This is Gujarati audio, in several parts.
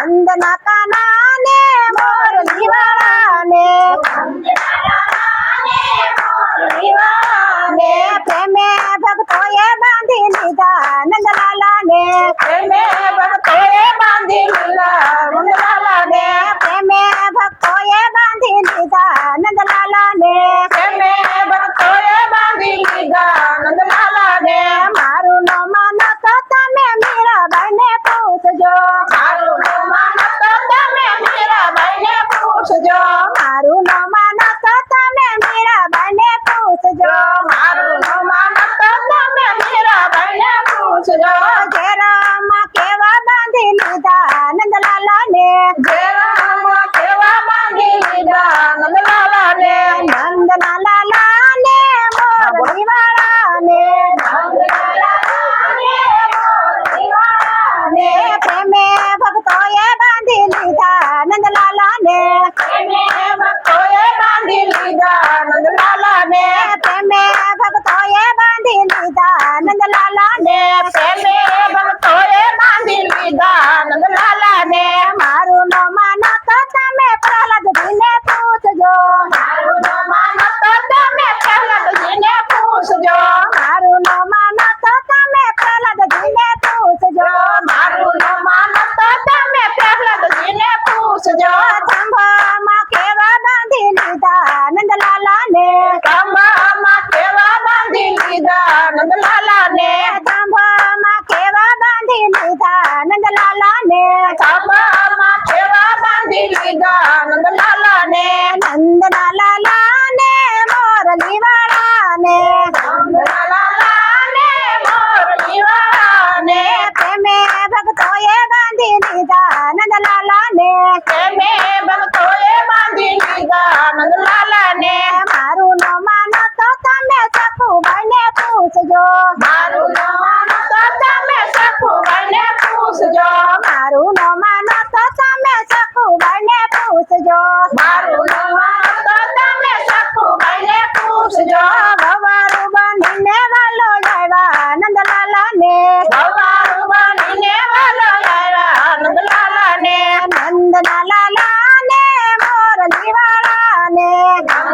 નંદના કાના ને મોરલી વાળા ને પ્રેમે ભક્તોએ બાંધી લીધા નંદલાલા ને પ્રેમે ભક્તોએ બાંધી લીધા નંદલાલા ને પ્રેમે ભક્તોએ બાંધી લીધા નંદલાલા ને પ્રેમે ભક્તોએ બાંધી લીધા નંદલાલા ને મારું ન માનો તો તમે મીરાબાઈ ને પૂછજો મારું ન માનો તો તમે મીરાબાઈ ને પૂછજો મારું ન માનો તો તમે મીરાબાઈ ને પૂછજો મારું ન માનો તો તમે મીરાબાઈ ને પૂછજો ઘેરમાં કેવા બાંધી લીધા નંદલાલા ને ઘેરમાં કેવા બાંધી લીધા નંદલાલા ને નંદના લાલા ને મોરલી વાળા ને ને પ્રેમે ભક્તોએ બાંધી લીધા નંદલાલા ને પ્રેમે ભક્તોએ બાંધી લીધા નંદલાલા ને પ્રેમે ભક્તોએ બાંધી લીધા નંદલાલા ને પ્રેમે ભક્તોએ બાંધી લીધા નંદલાલા ને મારું ન માનો તો તમે પ્રહલાદજીને પૂછજો મારું ન માનો તો તમે પ્રહલાદજીને પૂછજો મારું ન માનો તો તમે પ્રહલાદજીને પૂછજો મારું ન માનો તો તમે પ્રહલાદજીને પૂછજો થંભમાં કેવા બાંધી લીધા નંદલાલા ને ખંભામાં કેવા બાંધી લીધા નંદલાલા ને થંભમાં કેવા બાંધી લીધા નંદલાલા ને ખંભામાં કેવા બાંધી લીધા નંદલાલા ને નંદના લાલા ને મોરલી વાળા ને નંદલાલા ને મોરલી વાળા ને પ્રેમે ભક્તોએ બાંધી લીધા નંદલાલા ને પ્રેમે ભક્તોએ બાંધી લીધા નંદલાલા ને મારું ન માનો તો તમે સખુબાઈ ને પૂછજો મારું ન માનો તો તમે સખુબાઈ ને પૂછજો મારું ન માનો તો તમે સખુબાઈ ને પૂછજો મારું ન માનો તો તમે સખુબાઈ ને પૂછજો ગવારું બનીને વાલો આવ્યા નંદલાલા ને ગવારું બનીને વાલો આવ્યા નંદલાલા ને નંદના લાલા ને મોરલી વાળા ને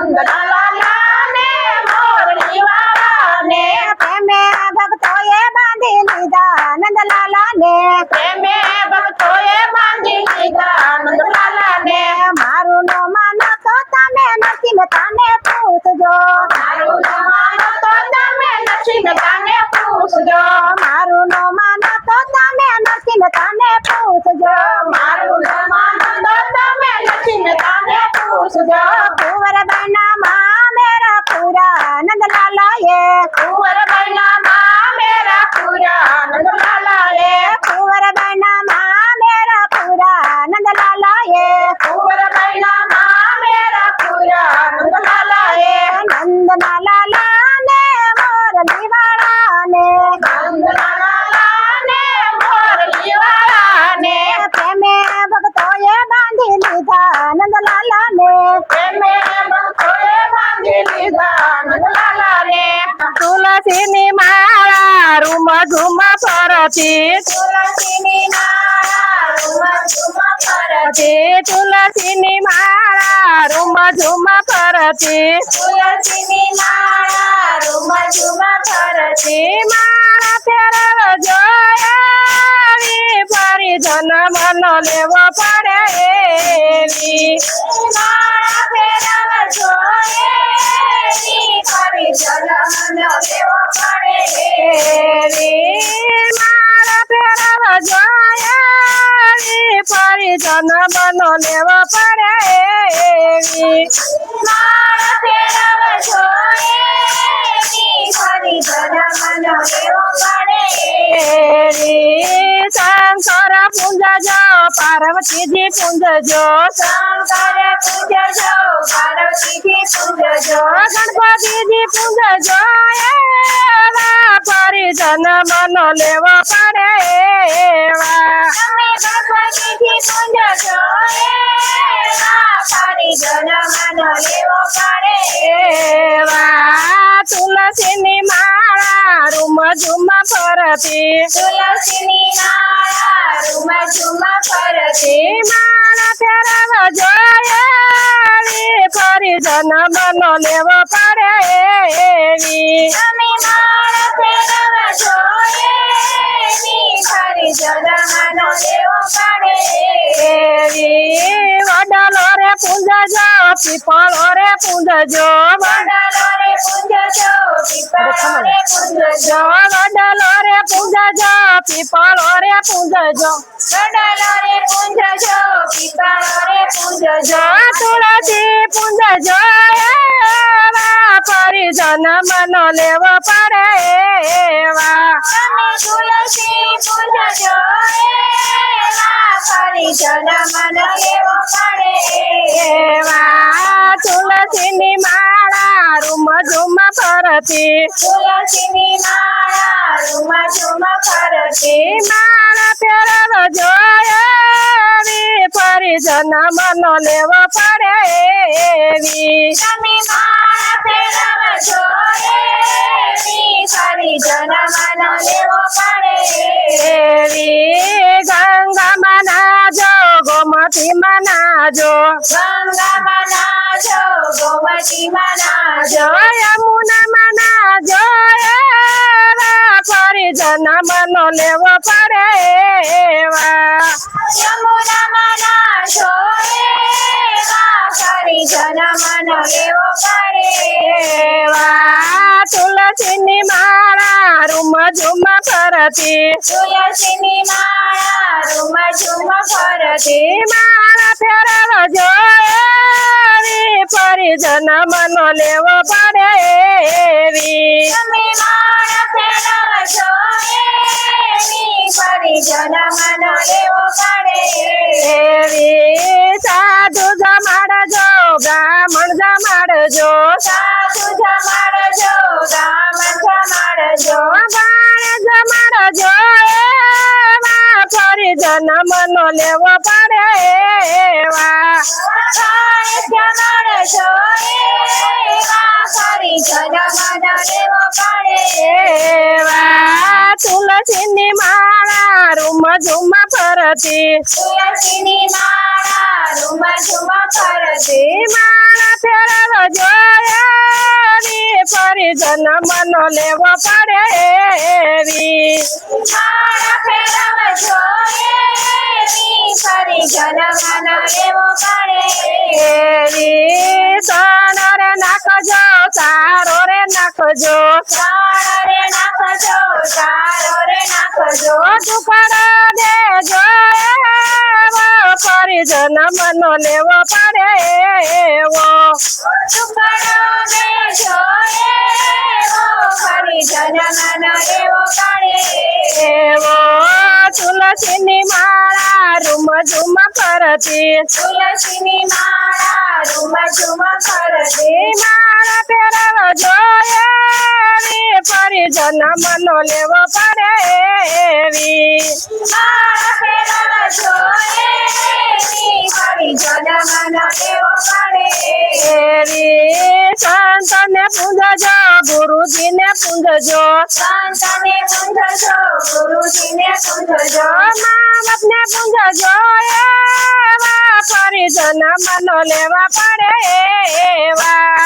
નંદલાલા ને મોરલી વાળા ને પ્રેમે ભક્તોએ બાંધી લીધા નંદલાલા ને પ્રેમે ભક્તોએ બાંધી લીધા નંદલાલા ને મારું ન માનો તો તમે નસીબતાને પૂછજો મારું ન માનો તો તમે નસીબતાને પૂછજો મારું ન માનો તો તમે નસીબતાને પૂછજો મારું ન માનો તો તમે નસીબતાને પૂછજો કુંવરબાઈ ના માં મેરા પૂરા નંદલાલા એ કુંવરબાઈ ના માં મેરા પૂરા નંદલાલા એ કુંવરબાઈ ના માં મેરા પૂરા નંદલાલા એ કુંવરબાઈ ના માં મેરા પૂરા નંદલાલા એ નંદના લાલા ને મોરલી વાળા ને નંદલાલા ને મોરલી વાળા ને પ્રેમે ભક્તોએ બાંધી લીધા નંદલાલા ને પ્રેમે ભક્તોએ બાંધી લીધા નંદલાલા ને તુલસીની માળા રૂમ ઝુમ ફરતી તુલસીની માળા રૂમ ઝુમ ફરતી તુલસીની માળા રૂમ ઝુમ ફરતી તુલસીની માળા રૂમ ઝુમ ફરતી માળા ફેરવ જોયાવી ફરી જન્મ નો લેવો પડે એવી માળા ફેરવ જોયેલી ફરી જન્મ નો લેવો પડે એવી માળા ફેરવ જોયાવી ફરી જન્મ નો લેવો પડે એવી માળા ફેરવ જોયેલી ફરી જન્મ નો લેવો પડે એવી શંકર પૂંજજો પાર્વતીજી પૂંજજો શંકર પૂજજો પાર્વતીજી પૂજજો ગણપતિજી પૂંજજો એવા ફરી જન્મ નો લેવો પડે એવા તમે ગણપતિજી પૂજજો એવા ફરી જન્મ નો લેવો પડે એવા તુલસીની માળા રૂમ ઝુમ ફરતી તુલસીની માળા રૂમ ઝુમ ફરતી ની માળા ફેરવવા જોઈએ એવી ફરી જન્મનો લેવો પડે એવી અમે માળા ફેરવવા જોઈએ એવી ફરી જન્મનો લેવો પડે એવી વડલો રે પૂંજજો પીપળો રે પૂંજજો વડલો રે પૂંજજો પીપળો રે પૂંજજો વડલો રે પૂંજજો પીપળો રે પૂંજજો વડલો રે પૂંજજો પીપળો રે પૂંજજો તુલસી પૂંજજો એવા ફરી જન્મનો લેવો પડે એવા તમે તુલસી પૂંજજો એવા ફરી જન્મનો લેવો પડે એવા તુલસીની માળા રૂમ ઝુમ ફરતી તુલસીની માળા રૂમ ઝુમ ફરતી માળા ફેરવવા જોઈએ એવી ફરી જન્મનો લેવો પડે એવી તમે માળા ફેરવવા જોઈએ ફરી જન્મનો લેવો પડે એવી ગંગામાં નાજો ગોમતીમાં નાજો ગંગામાં નાજો ગોમતીમાં નાજો યમુનામાં નાજો એવા ફરી જન્મનો લેવો પડે એવા યમુનામાં નાજો એવા ફરી જન્મનો લેવો પડે એવા તુલસીની માળા રૂમ ઝુમ ફરતી તુલસીની માળા રૂમ ઝુમ ફરતી માળા ફેરવવા જોઈએ એવી ફરી જન્મનો લેવો પડે એવી તમે માળા ફેરવવા જોઈએ ફરી જન્મનો લેવો પડે એવી સાધુ જમાડજો બ્રાહ્મણ જમાડજો સાધુ જમાડજો બ્રાહ્મણ જમાડજો બાળ જમાડજો એવા ફરી જન્મનો લેવો પડે એવા જમાડજો એવા ફરી જન્મનો લેવો પડે એવા તુલસીની માળા રૂમ ઝુમ ફરતી તુલસીની માળા રૂમ ઝુમ ફરતી માળા ફેરવવા જોઈએ એવી ફરી જન્મનો લેવો પડે એવી માળા ફેરવવા જોઈએ ફરી જન્મનો લેવો પડે એવી સણ રે નાખજો સારો રે નાખજો સારો રે નાખજો સારો રે નાખજો દુખડો દેજો એવો ફરી જન્મનો લેવો પડે એવો ટુકડો દેજો એવો ફરી જન્મનો લેવો પડે એવો તુલસીની માળા રૂમ ઝુમ ફરતી તુલસીની માળા રૂમ ઝુમ ફરતી માળા ફેરવવા જોઈએ એવી ફરી જન્મનો લેવો પડે એવી માળા ફેરવવા જોઈએ ફરી જન્મનો લેવો પડે એવી સંતને પૂંજજો ગુરુજીને પૂંજજો સંતને પૂંજજો ગુરુજીને પૂંજજો મા બાપને પૂંજજો એવા ફરી જન્મનો લેવા પડે એવા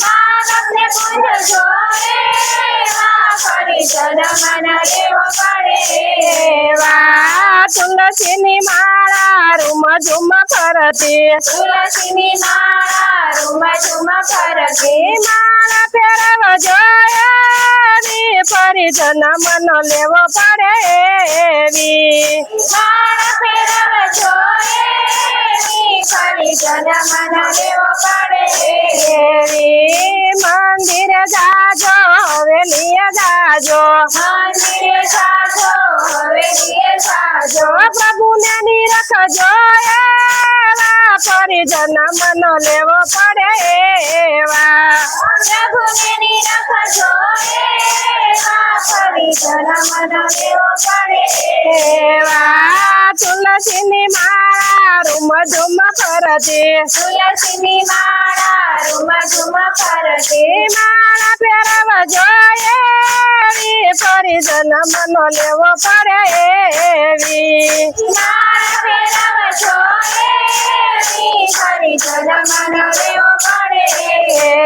મા બાપને પૂંજજો એવા ફરી જન્મનો લેવો પડે એવા તુલસીની માળા રૂમ ઝુમ ફરતી તુલસીની માળા રૂમ ઝુમ ફરતી માળા ફેરવવા જોઈએ એવી ફરી જન્મનો લેવો પડે એવી માળા ફેરવવા જોઈએ ફરી જન્મનો લેવો પડે એવી મંદિરે જાજો હવેલીએ જાજો મંદિરે જાજો હવેલીએ જાજો પ્રભુને નિરખજો એવા ફરી જન્મનો લેવો પડે એવા પ્રભુને નિરખજો એવા ફરી જન્મનો લેવો પડે એવા તુલસીની માળા રૂમ ઝુમ ફરતી તુલસીની માળા રૂમ ઝુમ ફરતી માળા ફેરવવા જોઈએ એવી ફરી જન્મનો લેવો પડે એવી માળા ફેરવવા લેવો પડે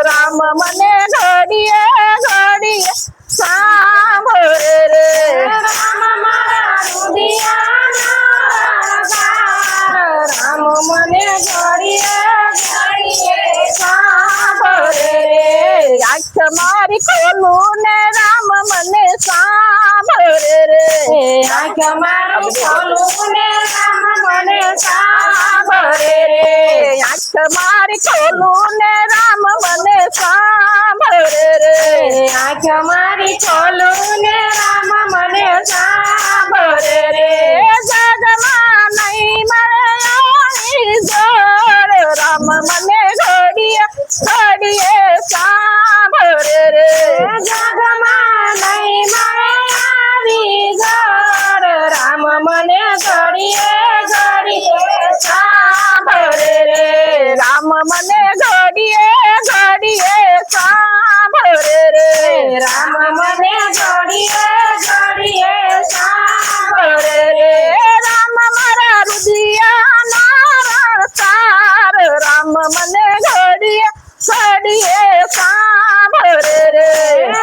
રામ મને ઘડીએ ઘડીએ સાંભળે રે રામ મારા રુદિયાના રામ મને ઘડીએ ઘડીએ સાંભળે રે આંખ મારી ખોલું ને રામ મને સાંભળે રે આંખ મારું ખોલું ને રામ મને સાંભળે રે આંખ મારી ખોલું ને રામ મને સાંભળે રે આંખ મારી ખોલું ને રામ મને સાંભળે રે જગમાં નહીં મળે આની જોડ રામ મને ઘડીએ ઘડીએ સાંભળે રે જગમાં નહીં મળે આવી ઘર રામ મને ઘડીએ ઘડીએ સાંભળે રે રામ મને ઘડીએ ઘડીએ સાંભળે રે રામ મને ઘડીએ ઘડીએ સાંભળે રે રામ મારા રુદિયા નારાયણ સાર રામ મને ઘડીએ ઘડીએ સાંભળે રે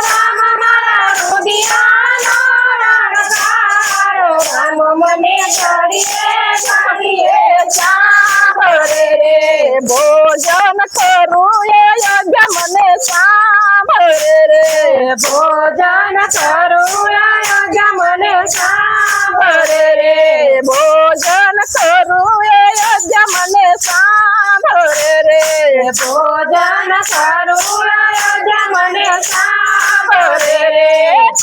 રામ મારા રુદિયાનો રણકારો રામ મને ઘડીએ ઘડીએ સાંભળે રે ભોજન કરું એ યજ્ઞ મને સાંભળે રે ભોજન કરું આયોજન મને સાંભળે રે ભોજન કરું એ યજ્ઞ મને સાંભળે રે ભોજન કરું આયોજન મને સાંભળે રે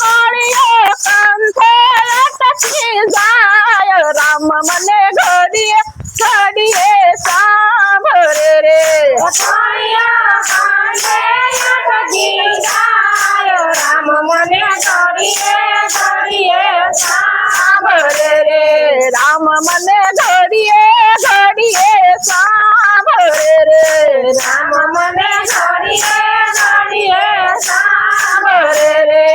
કોળીઓ કંઠે અટકી જાય રામ મને ઘડીએ ઘડીએ સાંભળે રે કોળિયા કાંઠે અટકી જાય રામ મને ઘડીએ ઘડીએ સાંભળે રે રામ મને ઘડીએ ઘડીએ સાંભળે રે રામ મને ઘડીએ ઘડીએ સાંભળે રે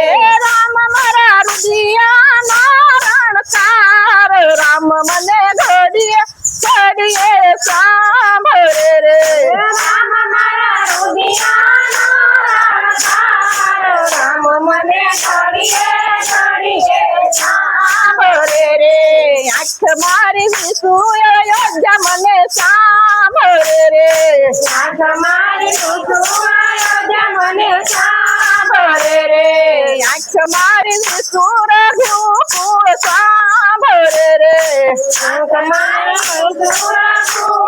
રામ મારા રુદિયા નારાયણ સાર રામ મને ઘડીએ ઘડીએ સાંભળે રે રામ મારા રુદિયાનો રણકારો રામ મને ઘડીએ ઘડીએ સાંભળે રે આંખ મારી વિસુય યોગ્ય મને સાંભળે રે આંખ મારી આયોજન મને સાંભળે રે આંખ મારી વિસુર ગોકુળ સાંભળે રે આંખ મારી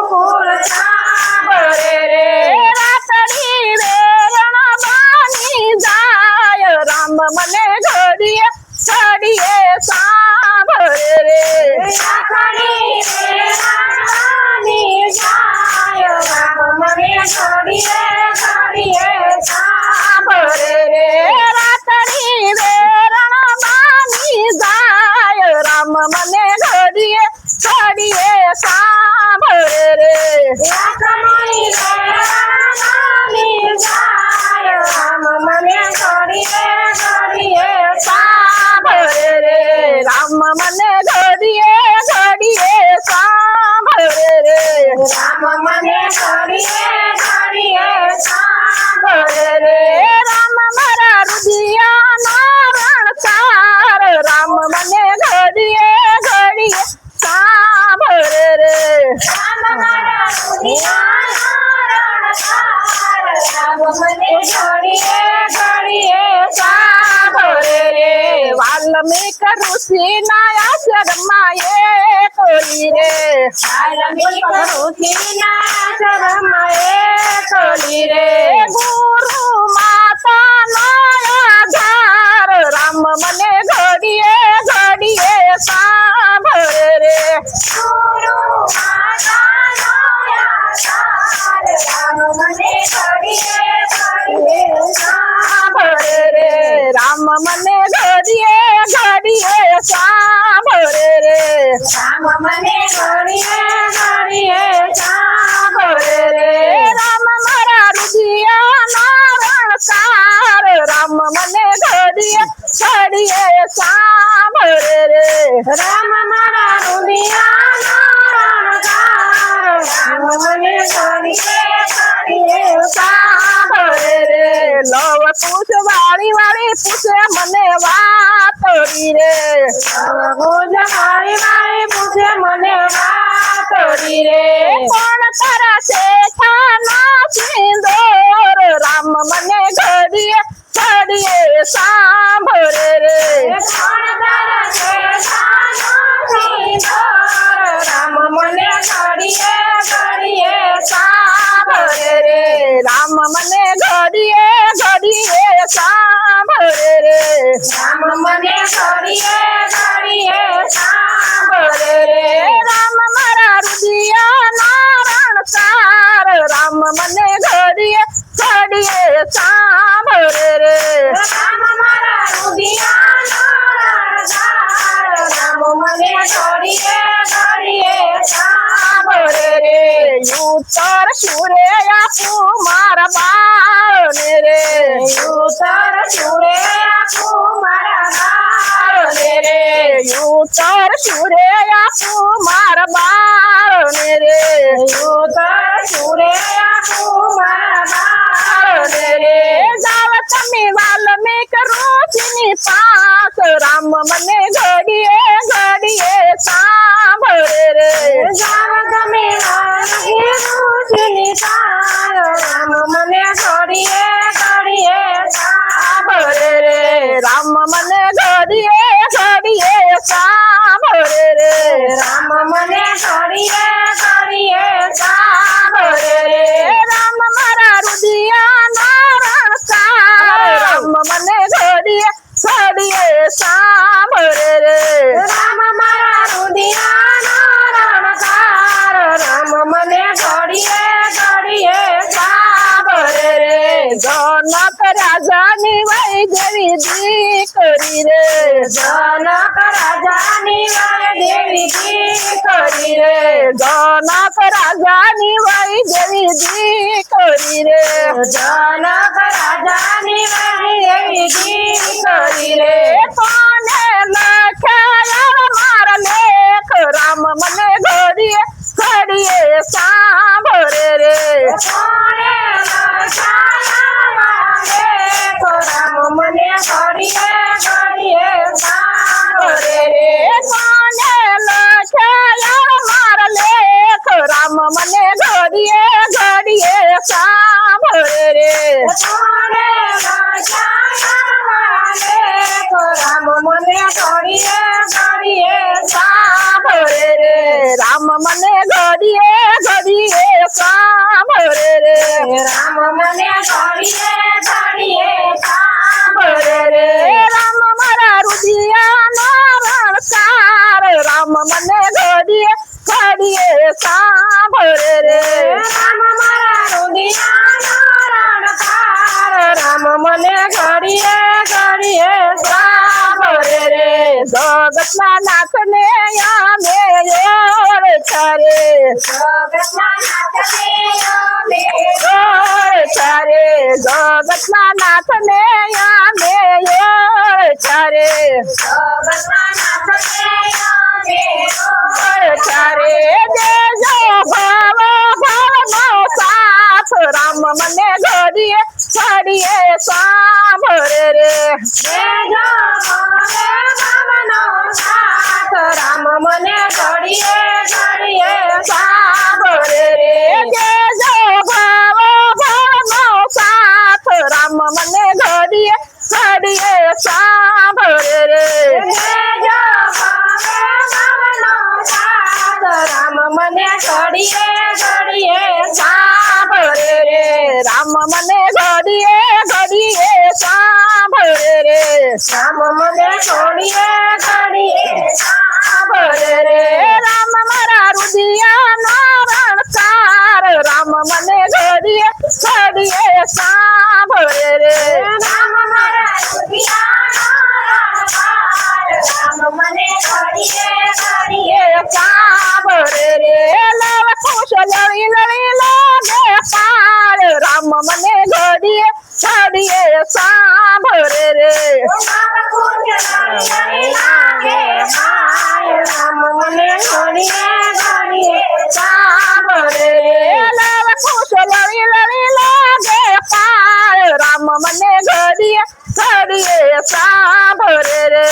કુળ સાંભળે રે રાતડી વેરણ બાની જાય રામ મને ઘડીએ ઘડીએ સાંભળે રે રાખડી રે રાણી જાય રામ મને ઘડીએ ઘડીએ સાંભળે રે રાતડી વેરણ બાની જાય રામ મને ઘડીએ ઘડીએ સાંભળે રે રાખડી રે રાણી જાય રામ મને ઘડીએ ઘડીએ સાંભળે રે રામ મને ઘડીએ ઘડીએ સાંભળે રે રામ મને ઘડીએ ઘડીએ સાંભળે રે રામ મારા રુદિયા નારાયણ સાર રામ મને ઘડીએ ઘડીએ સાંભળે રે રામ મારા રુદિયાનો રણકાર રામ મને ઘડીએ ઘડીએ સાંભળે રે વાલ્મીક ઋષિ ના આશ્રમમાં કોઈ રે વાલ્મીક ઋષિના શરમાએ ખોલી રે ગુરુ માતા આધાર રામ મને ઘડીએ ઘડીએ સાંભળે રે ગુરુ માતાનો આધાર રામ મને ઘડીએ ઘડીએ સાંભળે રે રામ મને ઘડીએ ઘડીએ સાંભળે રે રામ મને ઘડીએ ઘડીએ સાંભળે રે રામ મારા રુદિયા નારાયણ સાર રામ મને ઘડીએ ઘડીએ સાંભળે રે રામ મારા રુદિયાનો રણકાર રામ મને વાળી પૂછે મને વાતડી રે ગુંજ મારી મારી પૂછે મને વાતડી રે કોણ તારા શેઠાના સિંદોર રામ મને ઘડીએ ઘડીએ સાંભળે રે કોણ તારા શેઠાનો સિંદૂર રામ મને ઘડીએ ઘડીએ સાંભળે રે રામ મને ઘડીએ ઘડીએ સાંભળે રે રામ મને ઘડીએ ઘડીએ સાંભળે રે રામ મારા રુદિયા રણસાર રામ મને ઘડીએ ઘડીએ સાંભળે રે રામ મારા રુદિયાનો રણસાર રામ મને ઘડીએ ઘડીએ સાંભળે રે ઉત્તર સુરે આપું મારા બાળને રે ઉત્તર સુરે આપું મારા બાળને રે ઉત્તર સુરે આપું મારા બાળને રે ઉત્તર સુરે આપું મારા બાળને રે જાવ તમે વાલ્મીક ઋષિની પાસ રામ મને ઘડીએ ઘડીએ સાંભળે રે જાવ તમે વાલ્મીકીની પાસ રામ મને ઘડીએ ઘડીએ સાંભળે રે રામ મને ઘડીએ ઘડીએ સાંભળે રે રામ મને ઘડીએ ઘડીએ સાંભળે રે રામ મારા રુદિયાના રણસાર રામ મને ઘડીએ ઘડીએ સાંભળે રે રામ મારા રુદિયાનો રણસાર રામ મને ઘડીએ ઘડીએ સાંભળે રે જનક રાજાની વૈદેવી દીકરી રે જનક રાજાની વૈદેવી દીકરી રે જનક રાજાની વૈદેવી દીકરી રે જનક રાજાની વૈદેવી દીકરી રે કોને લખ્યા મારા લેખ રામ મને ઘડીએ ઘડીએ સાંભળે રે કોણે લખાયા લેખ રામ મને ઘડીએ ઘડીએ સાંભળે રે કોને લખ્યા મારા લેખ રામ મને ઘડીએ ઘડીએ સાંભળે રે કોણે લખાયા લેખ રામ મને ઘડીએ ઘડીએ સાંભળે રે રામ મને ઘડીએ ઘડીએ સાંભળે રે રામ મને ઘડીએ ઘડીએ સાંભળે રે રામ મારા રુદિયાનો રણસાર રામ મને ઘડીએ ઘડીએ સાંભળે રે રામ મારા રુદિયાનો રણસાર રામ મને ઘડીએ ઘડીએ સાંભળે રે જગતના નાથને અમે ઓળખારે જગતના નાથને અમે ઓળખારે જગતના નાથને અમે ઓળખારે જગતના નાથને અમે ઓળખારે દેજો ભાવ ભાવનો સાથ રામ મને ઘડીએ ઘડીએ સાંભળે રે દેજો મને ભાવનો સાથ રામ મને ઘડીએ ઘડીએ સાંભળે રે દેજો ભાવ ભાવનો સાથ રામ મને ઘડીએ ઘડીએ સાંભળે રે દેજો ભાવનો સાથ રામ મને ઘડીએ ઘડીએ સાંભળે રે રામ મને ઘડીએ ઘડીએ સાંભળે રે રામ મને ઘડીએ ઘડીએ સાંભળે રે રામ મારા રુદિયાનો રણસાર રામ મને ઘડીએ ઘડીએ સાંભળે રે રામ મારા રુદિયાનો રણસાર રામ મને ઘડીએ ઘડીએ સાંભળે રે લવ ખુશ લળી લળી લાગે પાર રામ મને ઘડીએ ઘડીએ સાંભળે રે રામ મને ઘડીએ ઘડીએ સાંભળે રે લવ ખુશ લળી લળી લાગે પાર રામ મને ઘડીએ ઘડીએ સાંભળે રે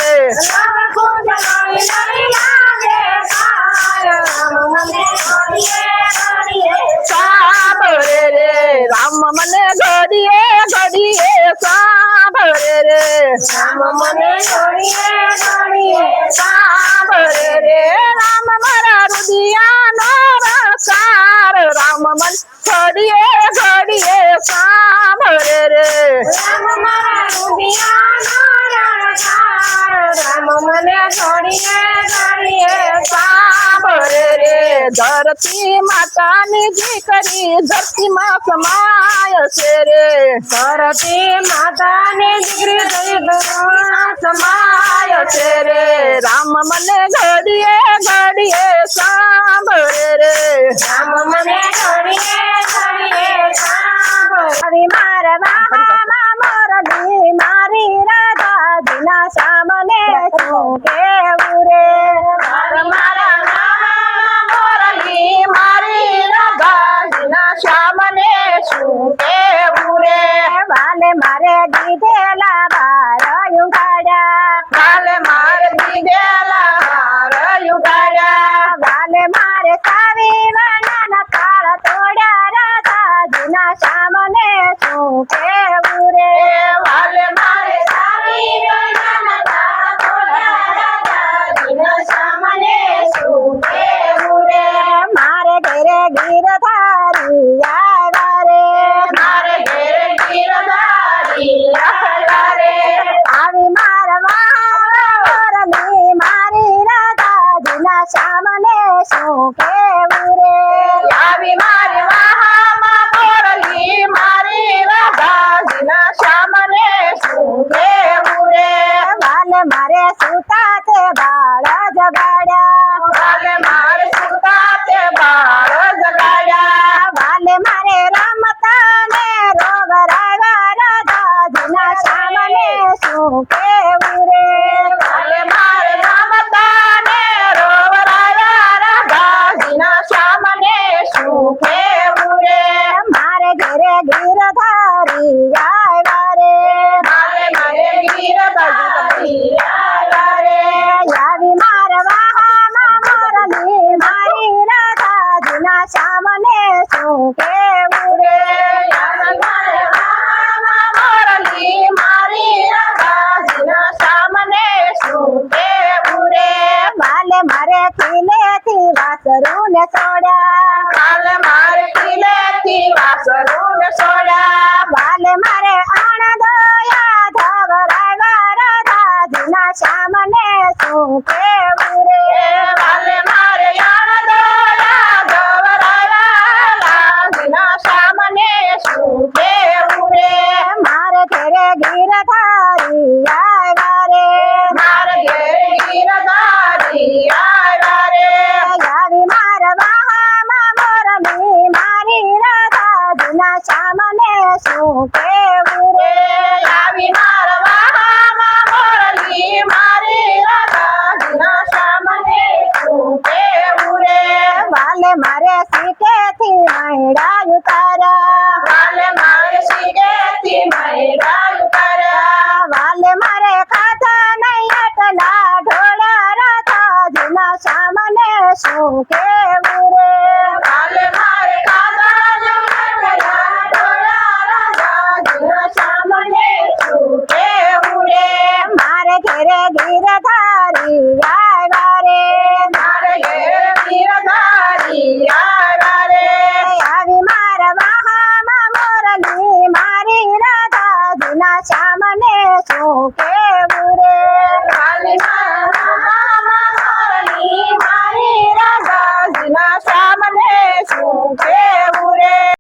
રામકુંજ લડી લડી લાગે કાય રામ મને ઘડીએ ઘડીએ સાંભળે રે રામ મને ઘડીએ ઘડીએ સાંભળે રે રામ મને ઘડીએ ઘડીએ સાંભળે રે રામ મારા રુદિયાનો રસાર રામ મન ઘડીએ ઘડીએ સાંભળે રે રામ મારા રુદિયાનો રણકાર રામ મને ઘડીએ ઘડીએ સાંભળે રે ધરતી માતાની દીકરી ધરતીમાં સમાય છે રે ધરતી માતાની દીકરી દૈવમાં સમાય છે રે રામ મને ઘડીએ ઘડીએ સાંભળે રે રામ મને ઘડીએ ઘડીએ સાંભળે આવી મારા વાહામાં મોરલી મારી રાધાજીના સામને શું કેવું રે મારા નામમાં મોરલી મારી રાધાજીના સામને શું કેવું રે વાલે મારે દીધેલા બારયું ગાડ્યા કાલે મારે દીધેલા હાર યુગાડ્યા વાલે મારે સાવી વાનાના તાળ તોડ્યા રાધાજીના સામને શું કેવું રે વાલે મારે સાવી વૈનાના તાળ તોડ્યા રાધાજીના સામને શું કેવું રે મારે ઘરે ગીરધારી આવ્યા રે મારે ઘેર ગીરધારી આવ્યા રે આવી મારવા મોરલી મારી રાધાજીના સામને શું કેવું રે આવી મારી વાહામાં મોરલી મારી રાધાજીના સામને શું કેવું રે વાલે મારે સુતા તે બાળ જગાડ્યા વાલે મારે સુતા તે બાળ જગાડ્યા વાલે મારે રમતા ને રોવરાવ્યા રાધાજીના સામને શું કેવું રે વાલે મારે રમતા ને રોવરાવ્યા રાધાજીના સામને શું કેવું રે મારે ઘરે ગીરધારી આવ્યા રે મારે મારે ગીરધારી આવ્યા રે આવી મારવા મોરલી મારી રાધાજીના સામને શું કેવું રે મોરલી મારી રાધાજીના સામને શું કેવું રે વાલે મારે ખીલેથી વાસરું ને છોડ્યા કાલે મારે કિલેથી વાસરું ને સોડ્યા વાલે મારે આણંદોયા ધવરાવ્યા રાધાજીના સામને શું કેવું રે વાલે મારે યાણદોયા ગવરાયા લાજીના સામને શું કેવું રે મારે ઘરે ગીરધારી આવ્યા રે મારે ઘેર ગીરધારી આવ્યા રે આવી મારવા મોરલી મારી રાધાજીના સામને શું કેવું રે આવી મારવામાં મોરલી મારી રાધાજીના સામને શું કેવું રે વાલે મારે સીટેથી મૈડા ઉતારા વાલે મારે સીધેથી મૈરાયું કર્યા વાલે મારે ખાધા નહીં એટલા ઢોળા રાધાજીના સામને શું કેવું રે વાલે મારે ખાધા જમણા ડોળા રાધાજીના સામને શું કેવું રે મારે ઘરે ગીરધારી આવ્યા રે મારે ઘેર ગીરધારી આવ્યા રે આવી મારવા મોરલી મારી રાધાજીના સામને શું કે